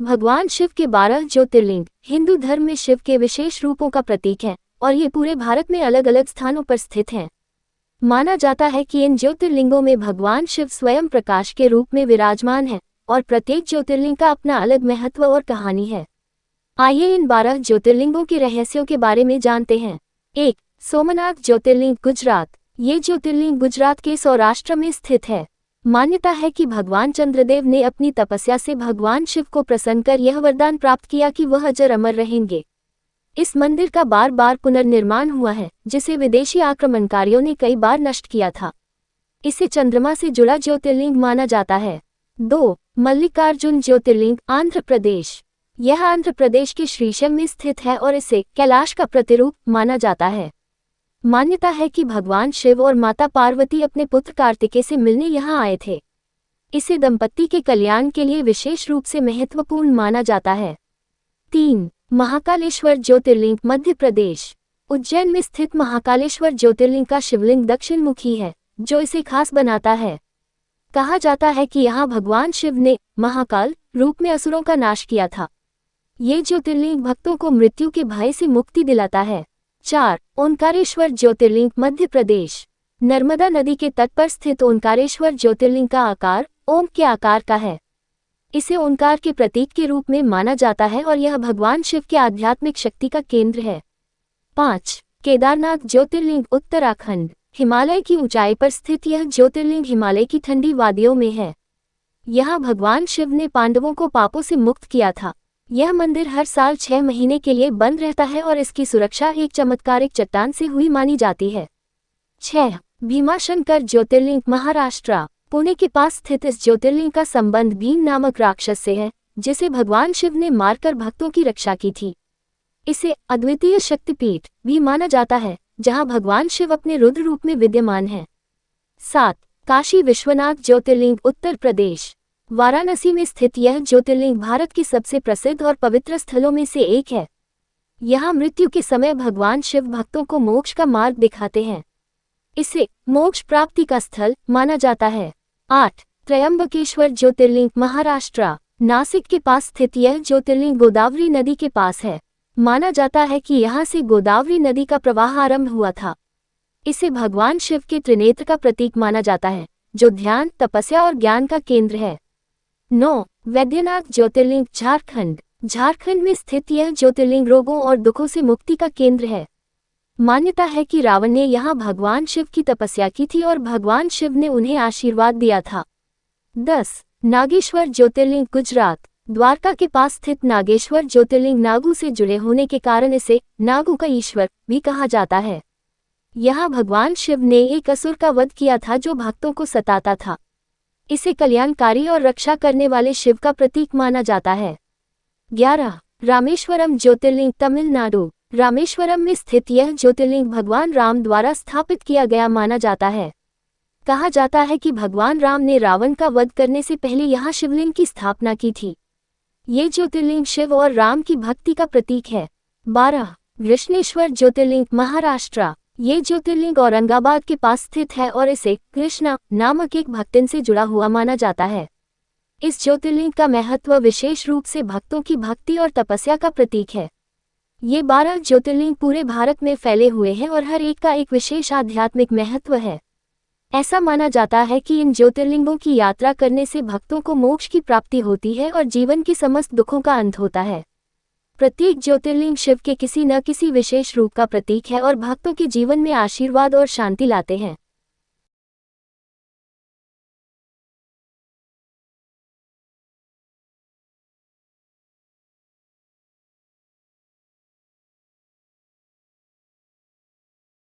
भगवान शिव के 12 ज्योतिर्लिंग हिंदू धर्म में शिव के विशेष रूपों का प्रतीक हैं और ये पूरे भारत में अलग अलग स्थानों पर स्थित हैं। माना जाता है कि इन ज्योतिर्लिंगों में भगवान शिव स्वयं प्रकाश के रूप में विराजमान हैं और प्रत्येक ज्योतिर्लिंग का अपना अलग महत्व और कहानी है। आइए इन 12 ज्योतिर्लिंगों के रहस्यों के बारे में जानते हैं। 1. सोमनाथ ज्योतिर्लिंग, गुजरात। ये ज्योतिर्लिंग गुजरात के सौराष्ट्र में स्थित है। मान्यता है कि भगवान चंद्रदेव ने अपनी तपस्या से भगवान शिव को प्रसन्न कर यह वरदान प्राप्त किया कि वह अजर अमर रहेंगे। इस मंदिर का बार बार पुनर्निर्माण हुआ है, जिसे विदेशी आक्रमणकारियों ने कई बार नष्ट किया था। इसे चंद्रमा से जुड़ा ज्योतिर्लिंग माना जाता है। 2. मल्लिकार्जुन ज्योतिर्लिंग, आंध्र प्रदेश। यह आंध्र प्रदेश के श्रीशैलम में स्थित है और इसे कैलाश का प्रतिरूप माना जाता है। मान्यता है कि भगवान शिव और माता पार्वती अपने पुत्र कार्तिकेय से मिलने यहाँ आए थे। इसे दंपति के कल्याण के लिए विशेष रूप से महत्वपूर्ण माना जाता है। 3. महाकालेश्वर ज्योतिर्लिंग, मध्य प्रदेश। उज्जैन में स्थित महाकालेश्वर ज्योतिर्लिंग का शिवलिंग दक्षिण मुखी है, जो इसे खास बनाता है। कहा जाता है कि यहाँ भगवान शिव ने महाकाल रूप में असुरों का नाश किया था। ये ज्योतिर्लिंग भक्तों को मृत्यु के भय से मुक्ति दिलाता है। 4. ओंकारेश्वर ज्योतिर्लिंग, मध्य प्रदेश। नर्मदा नदी के तट पर स्थित ओंकारेश्वर ज्योतिर्लिंग का आकार ओम के आकार का है। इसे ओंकार के प्रतीक के रूप में माना जाता है और यह भगवान शिव के आध्यात्मिक शक्ति का केंद्र है। 5. केदारनाथ ज्योतिर्लिंग, उत्तराखंड। हिमालय की ऊंचाई पर स्थित यह ज्योतिर्लिंग हिमालय की ठंडी वादियों में है। यहाँ भगवान शिव ने पांडवों को पापों से मुक्त किया था। यह मंदिर हर साल 6 महीने के लिए बंद रहता है और इसकी सुरक्षा एक चमत्कारिक चट्टान से हुई मानी जाती है। 6. भीमाशंकर ज्योतिर्लिंग, महाराष्ट्र। पुणे के पास स्थित इस ज्योतिर्लिंग का संबंध भीम नामक राक्षस से है, जिसे भगवान शिव ने मारकर भक्तों की रक्षा की थी। इसे अद्वितीय शक्तिपीठ भी माना जाता है, जहां भगवान शिव अपने रुद्र रूप में विद्यमान हैं। 7. काशी विश्वनाथ ज्योतिर्लिंग, उत्तर प्रदेश। वाराणसी में स्थित यह ज्योतिर्लिंग भारत के सबसे प्रसिद्ध और पवित्र स्थलों में से एक है। यहाँ मृत्यु के समय भगवान शिव भक्तों को मोक्ष का मार्ग दिखाते हैं। इसे मोक्ष प्राप्ति का स्थल माना जाता है। 8. त्रयंबकेश्वर ज्योतिर्लिंग, महाराष्ट्र। नासिक के पास स्थित यह ज्योतिर्लिंग गोदावरी नदी के पास है। माना जाता है कि यहाँ से गोदावरी नदी का प्रवाह आरंभ हुआ था। इसे भगवान शिव के त्रिनेत्र का प्रतीक माना जाता है, जो ध्यान, तपस्या और ज्ञान का केंद्र है। 9. वैद्यनाथ ज्योतिर्लिंग, झारखंड। झारखंड में स्थित यह ज्योतिर्लिंग रोगों और दुखों से मुक्ति का केंद्र है। मान्यता है कि रावण ने यहाँ भगवान शिव की तपस्या की थी और भगवान शिव ने उन्हें आशीर्वाद दिया था। 10. नागेश्वर ज्योतिर्लिंग, गुजरात। द्वारका के पास स्थित नागेश्वर ज्योतिर्लिंग नागू से जुड़े होने के कारण इसे नागू का ईश्वर भी कहा जाता है। यहाँ भगवान शिव ने एक असुर का वध किया था जो भक्तों को सताता था। इसे कल्याणकारी और रक्षा करने वाले शिव का प्रतीक माना जाता है। 11. रामेश्वरम ज्योतिर्लिंग, तमिलनाडु। रामेश्वरम में स्थित यह ज्योतिर्लिंग भगवान राम द्वारा स्थापित किया गया माना जाता है। कहा जाता है कि भगवान राम ने रावण का वध करने से पहले यहाँ शिवलिंग की स्थापना की थी। ये ज्योतिर्लिंग शिव और राम की भक्ति का प्रतीक है। 12. कृष्णेश्वर ज्योतिर्लिंग, महाराष्ट्र। ये ज्योतिर्लिंग औरंगाबाद के पास स्थित है और इसे कृष्णा नामक एक भक्तिन से जुड़ा हुआ माना जाता है। इस ज्योतिर्लिंग का महत्व विशेष रूप से भक्तों की भक्ति और तपस्या का प्रतीक है। ये 12 ज्योतिर्लिंग पूरे भारत में फैले हुए हैं और हर एक का एक विशेष आध्यात्मिक महत्व है। ऐसा माना जाता है कि इन ज्योतिर्लिंगों की यात्रा करने से भक्तों को मोक्ष की प्राप्ति होती है और जीवन के समस्त दुखों का अंत होता है। प्रत्येक ज्योतिर्लिंग शिव के किसी न किसी विशेष रूप का प्रतीक है और भक्तों के जीवन में आशीर्वाद और शांति लाते हैं।